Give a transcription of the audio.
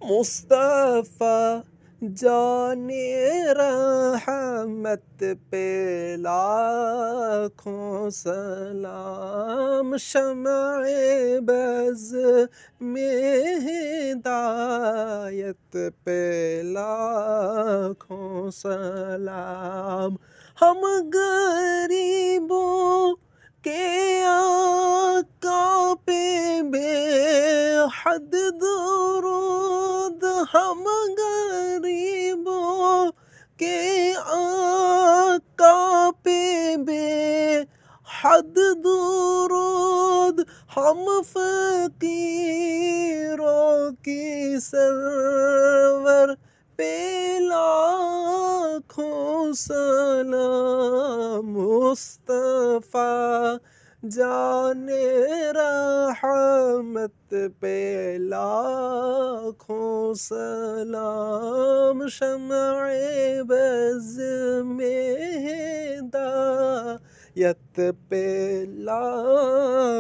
مصطفیٰ جان رحمت پہ لاکھوں سلام، شمع بز میں ہدایت پہ لاکھوں سلام۔ ہم غریبوں کے آقا پہ بے حد درود، ہم غریبوں کے آقا پہ بے حد درود، ہم فقیروں کی سرور پہ لاکھوں سلام۔ مصطفیٰ جان رحمت پہ لاکھوں سلام، شمع بز میں ہدایت پہ لاکھوں